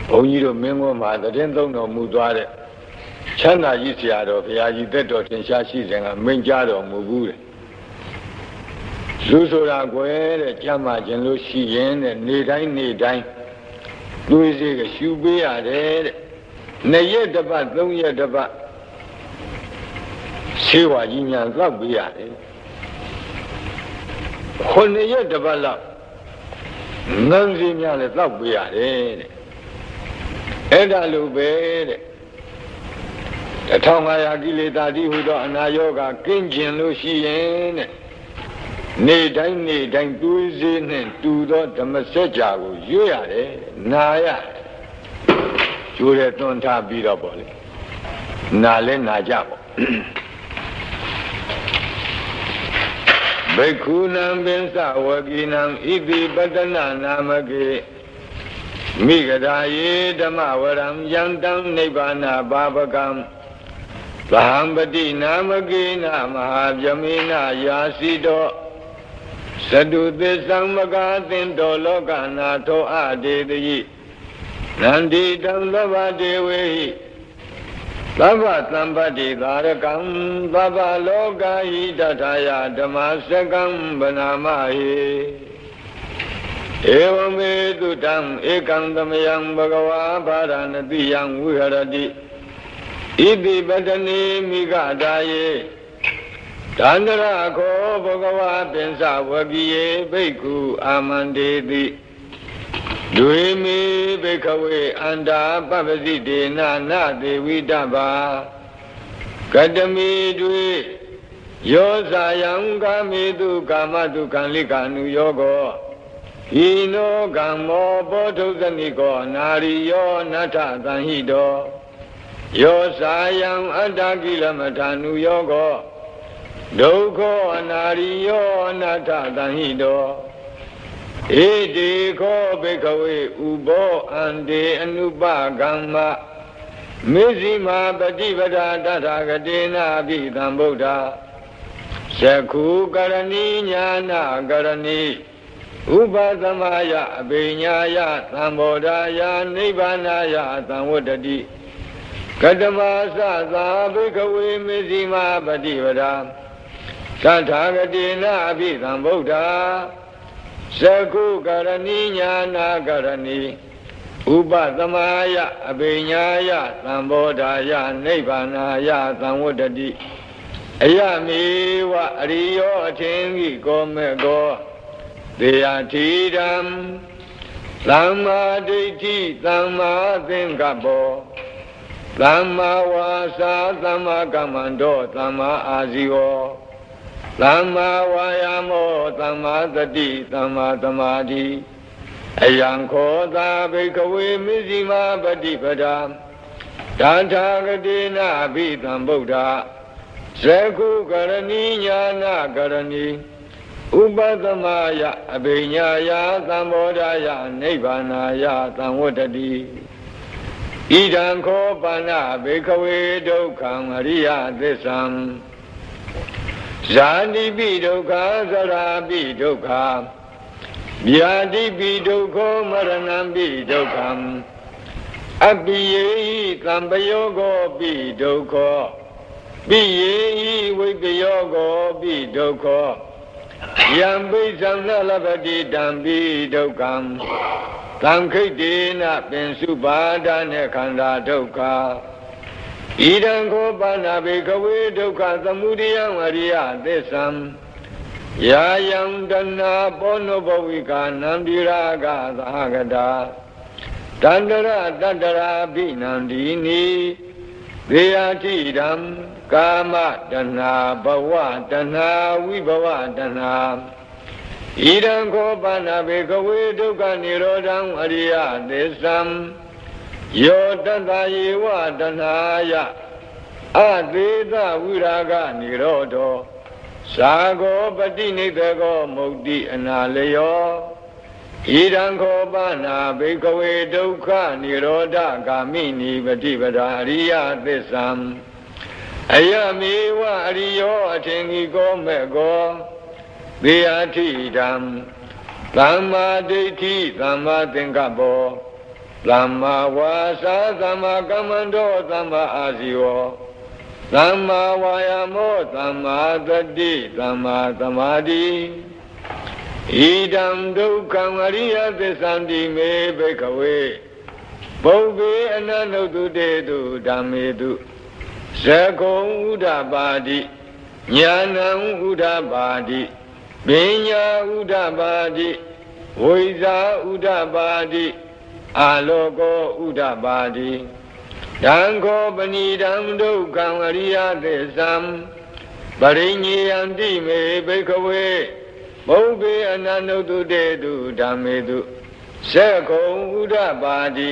ဘုန်းကြီးတို့မင်းကွန်းမှာသတင်းသုံးတော်မူသွားတဲ့ချမ်းသာကြီးဆရာတော်ဘုရားကြီးတက်တော်ထင်ရှားရှိစဉ်ကမိန့်ကြားတော်မူဘူးတဲ့လူဆိုတာကွယ်တဲ့ကြမ်းမှခြင်းလို့ရှိရင်တဲ့နေတိုင်းသွေးစေးကရှူပေးရတယ်တဲ့2ရက်တစ်ပတ်3ရက်တစ်ပတ်ဆေးဝါးကြီးများသောက်ပေးရတယ်9ရက်တစ်ပတ်လောက်ငန်းစီများလည်းသောက်ပေးရတယ်တဲ့အဲ့ဒါလိုပဲတဲ့1500ကိလေသာတိဟူသောအနာရောဂါကင်းကျင်လို့ရှိရင်တဲ့နေတိုင်းသွေးစေးနဲ့တူသောဓမ္မစကြာကိုရွတ်ရတယ်နာရတယ်ကျိုးတဲ့သွန်ထားပြီးတော့ပေါ့လေနာလဲနာကြပေါ့ဘိက္ခုနံပင်စဝကိနံဣတိပတ္တနာနာမကေမိဂဒာယေဓမ္မဝရံယန္တံနိဗ္ဗာနပါပကံသဟံပတိနာမကေနမဟာဗျမေနယာစီတောသတုသစ္ဆံမကာသင်တောလောကနာထောအတေတိနန္တိတံသဗ္ဗဒေဝေဟိသဗ္ဗသံပတ္တိသာရကံသဗ္ဗလောကဟိတထာယဓမ္မစကံဗနာမဟိဧဝမေတုတံဧကံသမယံဘဂဝါဘာရဏတိယံဝိဟရတိဣတိပတနေမိဂဒါယေတန္တရာခောဘဂဝါပင်စဝကိယေဘိက္ခုအာမန္တေတိဒွေမေဘိခဝေအန္တာပပ္ပစိတေနနာသေဝိတ္တဗာကတမေတွေယောဇာယံကာမေတုကာမတုကံလိကာနုယောကောဟိနောကမ္မောဘောဓုဇနိကောနာရိယောနထသံဟိတောယောဇာယံအတ္တကိလမထာနုယောကောဒုက္ခောအနာရိယောနထသံဟိတောဣတိခောဘိကဝေဥဘောအန္တေအနုပကမ္မမေဇိမာပฏิပဒာတထာဂတေနာပိသံဗုဒ္ဓသက္ခုကရဏီညာနာကရဏီဥပသမယအဘိညာယသံဘောဓာယနိဗ္ဗာနာယသံဝတ္တတိကတမသသာဘိကဝေမေဇိမာပฏิပဒာတထာဂတေနာပိသံဗုဒ္ဓသက္ခုကရဏီညာနာကရဏီဥပသမယအဘိညာယသံဘောဓာယနိဗ္ဗာနာယသံဝတ္တတိအယမေဝအရိယောအထင်ကြီးကောမေကောသေယတိတံသမ္မာဒိဋ္ဌိသမ္မာသင်္ကပ္ပောသမ္မာဝါစာသမ္မာကမ္မန္တောသမ္မာအာဇီဝောသမ္မာဝါယာမောသမ္မာသတိသမ္မာသမာဓိအယံခောသာဘိကဝေမေဇိမာပฏิပဒာတထာဂတေနာဘိသံဗုဒ္ဓသက္ခုကရဏီညာနာကရဏီဥပသမယအဘိညာယသံဘောဓာယနိဗ္ဗာနာယသံဝတ္တတိဣဒံခောပါဏဘိကဝေဒုက္ခံအရိယသစ္ဆံဇာတိပိဒုက္ခသရာပိဒုက္ခဗျာတိပိဒုက္ခမရဏံပိဒုက္ခအပိယေဟိသံပယောဂောပိဒုက္ခပိယေဟိဝိပယောဂောပိဒုက္ခယံပိသံနလပတိတံပိဒုက္ခံသံခိတ္တေနပင်စုပါဒနဲ့ခန္ဓာဒုက္ခဣဒံခောပါဏဘေကဝေဒုက္ခသမုဒယံအရိယသစ္ဆံယာယံတဏပောနဘဝိကာနံတိရာဂသာဂတာတန္တရတတ္တရာဘိနန္ဒီနိသေယတိဓမ္မကာမတဏဘဝတဏဝိဘဝတဏဣဒံခောပါဏဘေကဝေဒုက္ခនិရောဓံအရိယသစ္ဆံယောတတ္တယေဝတဏယအသေသဝိရာဂនិရောဓောသာဂောပတိနိဒေကောမုတ်တိအနာလယောဣဒံခောပါဏဘေကဝေဒုက္ခនិရောဓဂာမိနိပฏิပဒာအရိယသစ္ဆံအယမေဝအရိယောအထင်ကြီးကောမေကောသေယထိတံသမ္မာဒိဋ္ဌိသမ္မာသင်္ကပ္ပော သမ္မာဝါစာသမ္မာကမ္မန္တောသမ္မာအာဇီဝသမ္မာဝါယာမောသမ္မာသတိသမ္မာသမာဓိဣဒံဒုက္ခံအရိယသစ္ဆန္တိမေဘိက္ခဝေဘုဗ္ဗေအနန္တုတုတေတုဓမ္မေတုဇဂုံဥဒ္ဓပါတိညာဏံဥဒ္ဓပါတိပညာဥဒ္ဓပါတိဝိဇာဥဒ္ဓပါတိအာလောကောဥဒ္ဓပါတိဒံခောပဏိဒံဒုက္ခံအရိယသစ္ဆံပရိညေယံတိမေဘိက္ခဝေဘုဗ္ဗေအနန္တုတုတေတုဓမ္မေတုဇဂုံဥဒ္ဓပါတိ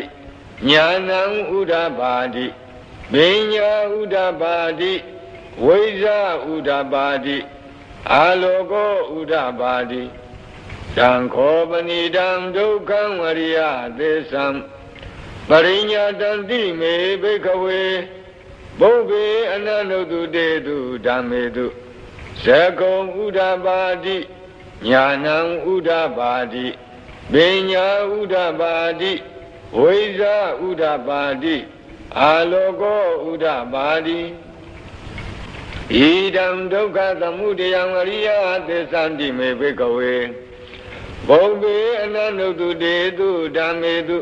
ညာဏံဥဒ္ဓပါတိပညာဥဒ္ဓပါတိဝိဇာဥဒ္ဓပါတိအာလောကောဥဒ္ဓပါတိတံခောပဏိတံဒုက္ခံဝရိယသစ္ဆံပရိညာတံတိမေဘိက္ခဝေဘုဗ္ဗေအနန္တုတုတေတုဓမ္မေတုဇဂုံဥဒ္ဓပါတိညာဏံဥဒ္ဓပါတိပညာဥဒ္ဓပါတိဝိဇာဥဒ္ဓပါတိအာလောကောဥဒ္ဓပါတိဣဒံဒုက္ခသမုဒယံအရိယသစ္ဆန္တိမေဘိက္ခဝေဘုဗ္ဗေအနန္တုတုတေတုဓမ္မေတု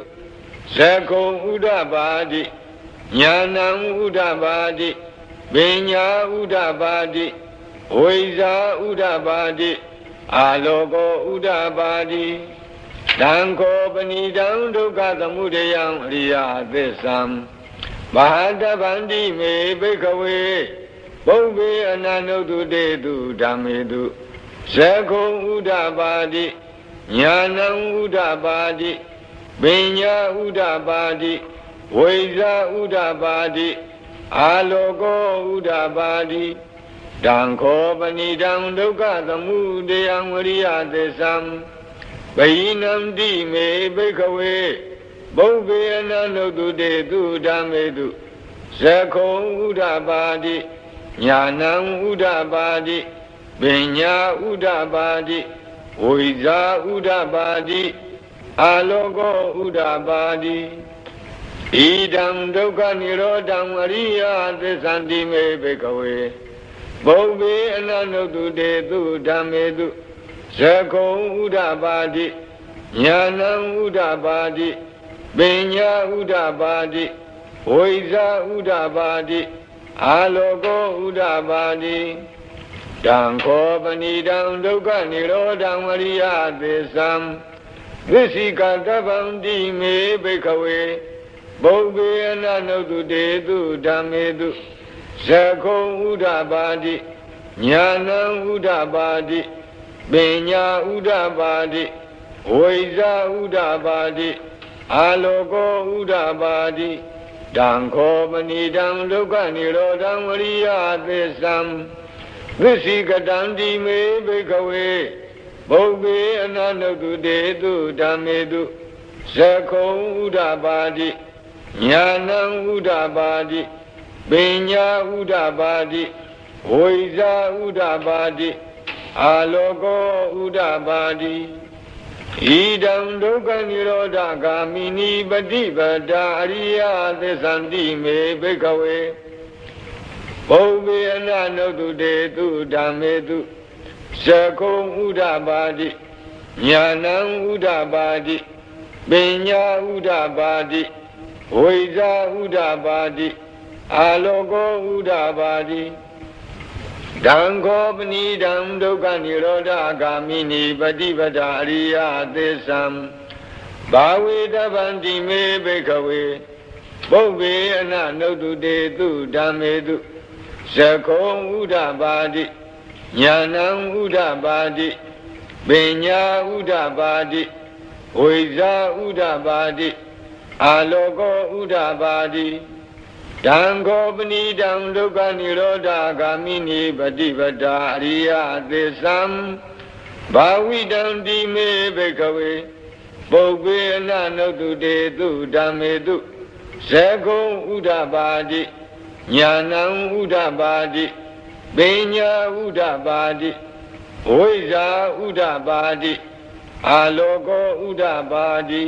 ဇဂုံဥဒ္ဓပါတိညာဏံဥဒ္ဓပါတိပညာဥဒ္ဓပါတိဝိဇာဥဒ္ဓပါတိအာလောကောဥဒ္ဓပါတိတံခောပဏိတံဒုက္ခသမုဒယံအရိယသစ္ဆံမဟာတဗန္တိမေဘိက္ခဝေဘုဗ္ဗေအနန္တုတုတေတုဓမ္မေတုဇဂုံဥဒ္ဓပါတိညာဏံဥဒ္ဓပါတိပညာဥဒ္ဓပါတိဝိဇာဥဒ္ဓပါတိအာလောကောဥဒ္ဓပါတိတံခောပဏိတံဒုက္ခသမုဒယံဝရိယသစ္ဆံဘိနံတိမေဘိက္ခဝေဘုဗ္ဗေအနန္တုတုတေတုဓမ္မေတုဇဂုံဥဒ္ဓပါတိညာဏံဥဒ္ဓပါတိပညာဥဒ္ဓပါတိဝိဇာဥဒ္ဓပါတိအာလောကောဥဒ္ဓပါတိဣဒံဒုက္ခនិရောဓံအရိယသစ္ဆန္တိမေဘိက္ခဝေဘုဗ္ဗေအနန္တုတုတေတုဓမ္မေတုဇဂုံဥဒ္ဓပါတိညာဏံဥဒ္ဓပါတိပညာဥဒ္ဓပါတိဝိဇာဥဒ္ဓပါတိအာလောကောဥဒ္ဓပါတိတံခောပဏိတံဒုက္ခនិရောဓံအရိယသစ္ဆံသစ္စိကတဗ္ဗံတိမေဘိက္ခဝေဘုဗ္ဗေအနန္တုတုတေတုဓမ္မေတုဇဂုံဥဒ္ဓပါတိညာဏံဥဒ္ဓပါတိပညာဥဒ္ဓပါတိဝိဇာဥဒ္ဓပါတိအာလောကောဥဒ္ဓပါတိတံခောပဏိတံဒုက္ခនិရောဓံအရိယသစ္ဆံသစ္စိကတံတိမေဘိက္ခဝေဘုဗ္ဗေအနန္တုတုတေတုဓမ္မေတုဇဂုံဥဒ္ဓပါတိညာဏံဥဒ္ဓပါတိပညာဥဒ္ဓပါတိဝိဇာဥဒ္ဓပါတိအာလောကောဥဒ္ဓပါတိဣဒံဒုက္ခនិရောဓဂာမိနိပฏิပဒါအရိယသစ္ဆန္တိမေဘိက္ခဝေဘုဗ္ဗေအနန္တုတုတေတုဓမ္မေတုဇဂုံဥဒ္ဓပါတိညာဏံဥဒ္ဓပါတိပညာဥဒ္ဓပါတိဝိဇာဥဒ္ဓပါတိအာလောကောဥဒ္ဓပါတိတံခောပဏိတံဒုက္ခនិရောဓဂာမိနိပฏิပဒါအရိယသစ္ဆံဘာဝေတဗန္တိမေဘိက္ခဝေဘုဗ္ဗေအနန္တုတုတေတုဓမ္မေတုဇဂုံဥဒ္ဓပါတိညာဏံဥဒ္ဓပါတိပညာဥဒ္ဓပါတိဝိဇာဥဒ္ဓပါတိအာလောကောဥဒ္ဓပါတိတံခောပဏိတံဒုက္ခនិရောဓဂာမိနိပฏิပဒါအရိယသစ္ဆံဘာဝိတံတိမေဘိက္ခဝေပုပ္ပေအနန္တုတုတေတုဓမ္မေတုဇဂုံဥဒ္ဓပါတိညာဏံဥဒ္ဓပါတိပညာဥဒ္ဓပါတိဝိဇာဥဒ္ဓပါတိအာလောကောဥဒ္ဓပါတိ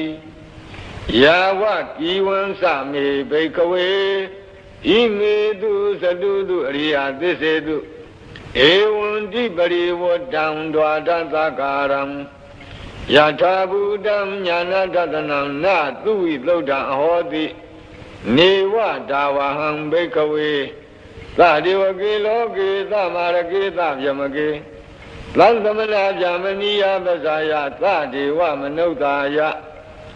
ဣ Yawa kiwan sami baikawe Imedu sadudu riya disedu Ewan dibari wadam dwadantakaram Yata budam nyana dadanam na tuwi loda ahodi Newa dawaham baikawe Tadiwagi logi tamaragi tabyamagi Lantamana jamaniya basaya tadiwa manudaya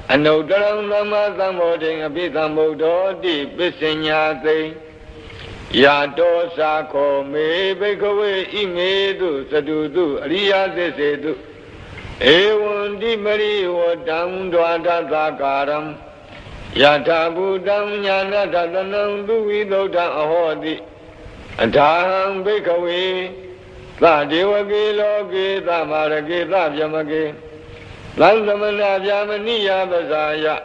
Anudaram lama samoding abhisamudodi bisinyate Yato sako me bekawe imedu sadudu ariyasedu Ewan di mari wadam dwadantakaram Yata budam nyana dadanam duvidodam ahodi Adaham bekawe Tadiwagi logi tamaragi tabyamagi Lantamana Jamaniya Basaya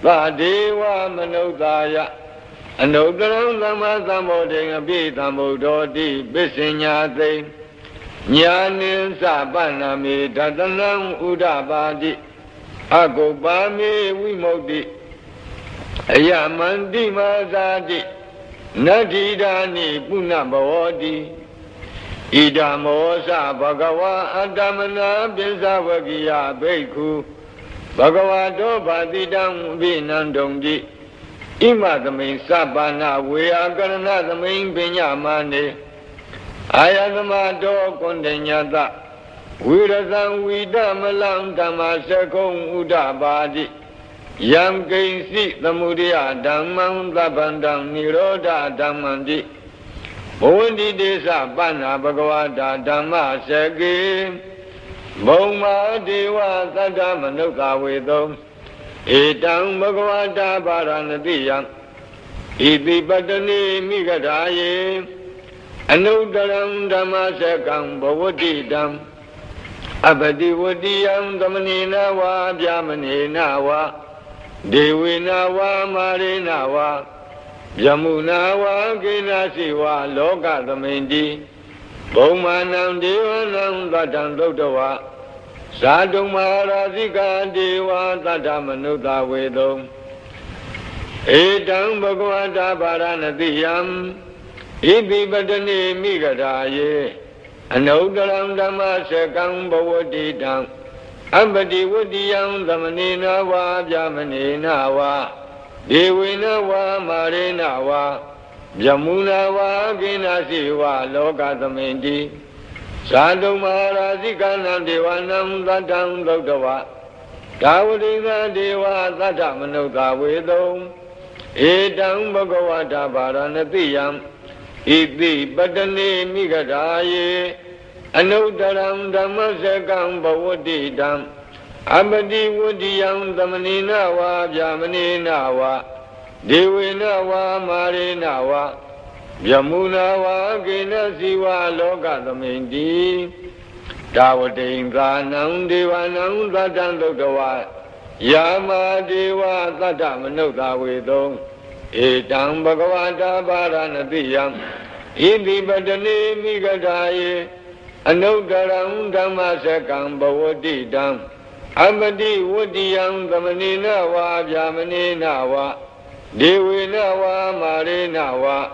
Tadiwa Manudaya Anudaram Lama Samoding Abhisamudodi Bisinyate Nyanin Sabanami Dadanam Udabadi Agobami Wimodi Ayamandi Mazadi Nadidani Punabawadi Ida Mosa Bhagava Adamana Binsavagiya Bhikkhu Bhagavato Bhadidam Vinandongdi Imadami Sabana Veyakarana Dhamin Pinyamane Ayadamato Kondenyata Virazam Vidamalam Dhamasakong Udabadi Yam Kaisi Thamudya Dhammam Dhabandam Nirodha Dhammandi Bondi desa bana bhagavata dhamma saki Bhoma deva saddha manuka vedam Etang bhagavata paranatiyam Iti patani mikadaye Anudaram dhamma sakam bhavatidam Abhati vadiyam dhamanena va vyamanena va Devena va marena va Yamuna wa gina siwa loka dhamindi Bhaumanam devanam tatam dodawa Sadhu maharasika deva tatamanuta vedam Etang bhagavata paranatiyam Iti patani mikadaye Anudaram dhamma sakam bhavatidam Abhati vadiyam dhamanena va vyamanena va Devena va marena va Yamuna va ginasi va loka dhamindi Sadhu maharasikanam devanam tatam dodava Tavadina deva tatamanuta vedam Etang bhagavata paranatiyam Iti patani mikadaye Anudaram dhammasakam bhavatidam Abhati vadiyam dhamanena va vyamanena va Devena va marena va Yamuna va ginasi va loka dhamindi Tavadindanam devanam tatam dodava Yama deva tatamanuta vedam Etang bhagavata paranatiyam Iti patani mikadaye Anudaram dhammasakam bhavatidam Abhati vadiyam dhamanena va vyamanena va Devena va marena va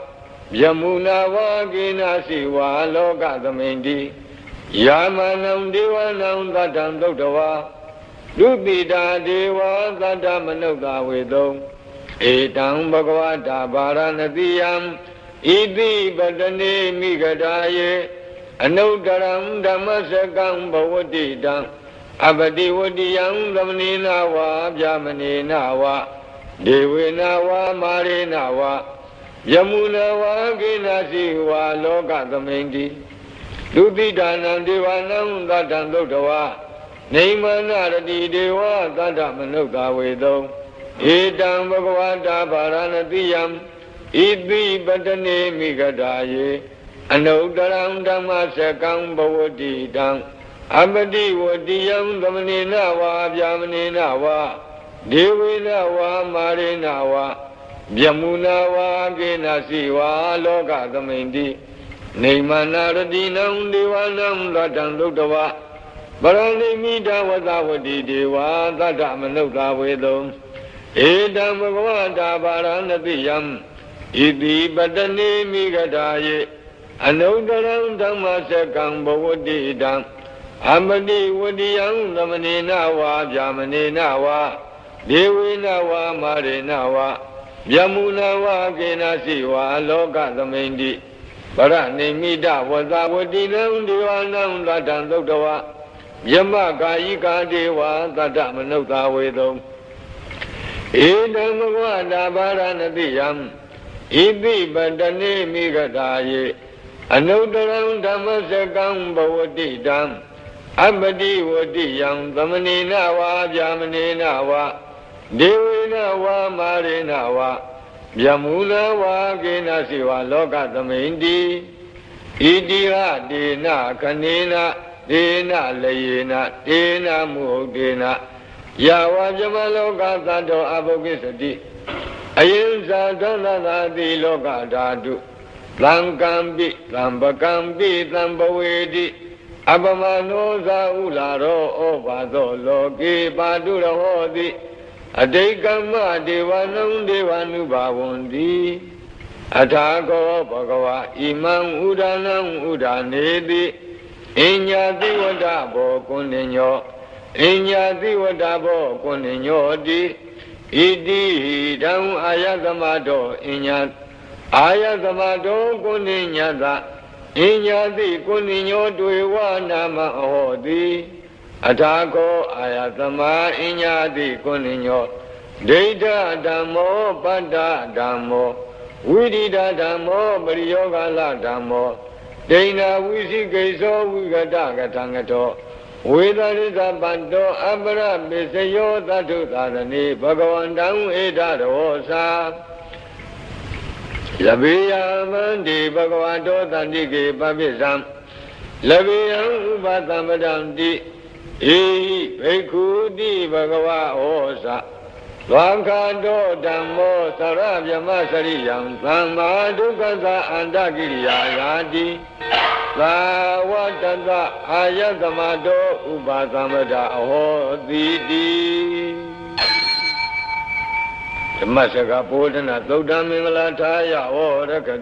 Yamuna va ginasi va loka dhamindi Yamanam devanam tatam dodava Dupita deva tatamanuta vedam Etang bhagavata paranatiyam Iti patani mikadaye Anudaram dhammasakam bhavatidam Abhati vadiyam dhamanena va vyamanena va Devena va marena va Yamuna va ginasi va loka dhamindi Dupitanam devanam tatam dodava Naimanarati deva tatamanuta vedam Etang bhagavata paranatiyam Iti patani mikadaye Anudaram dhammasakam bhavatidam Abhati vadiyam dhamanena va vyamanena va Devena va marena va Yamuna va ginasi va loka dhamindi Naimanaratinam devanam tatam dodava Paranimita vadavati deva tatamanuta vedam Edam Bhagavata Varanatiyam Iti Patani Migadaye Anudaram Dhammasekam Bhavadidam Amadi Vadiyam Namanina Va Jamanina Va Devina Va Marina Va Yamuna Va Kenasi Va Loka Dhamindi Paranimida Vadavadinam Divanam Radhan Dukdava Yama Kayika Deva Tata Manukta Vedam Edam Bhagavata Varanatiyam Iti Patani Migadaye Anudaram Dhammasekam Bhavadidam Abadi Vadiyam Dhamanina Va Jamanina Va Devina Va Marina Va Yamuna Va Kenasi Va Loka Dhamindi Idiha Dena Kanena Dena Layena Dena Muhdena Yava Jamaloka Sato Abhokisati Ayinsa Dhanadati Loka Dhatu Lankambi Lambakambi Lambavedi Abhamano Saularo Ovaso Loki Padura Hodi Adekama Devanam Devanubhavundi Athago Bhagava Imam Udanam Udanedi Inyati Vadabo Kuninyo Inyati Vadabo Kuninyo Di Idi Dam Ayatamado Inyat Ayatamado Kuninyata Inyati Kuninyo Duiwa Nama Hodi Athago Ayatama Inyati Kuninyo Deita Dhammo Pada Dhammo Vidita Dhammo Pariyogala Dhammo Dena Visikeso Vigata Gatangato Vedarisa Panto Abra Bisayo Tatu Tadani Bhagavandam Edarosa Labiya Mandi Bhagavato Tandike Papisam Labiyam Upatamadampti Ehi Bhikkhudi Bhagava Osa Vakhato Dhammo Sarabhyama Sariyam Samma Dukkasa Andakiriya Yati Savatata Ayatamato Upasamada Ahoditi Dhammacakka Bodhana Thuddha Mingala Thaya Oraka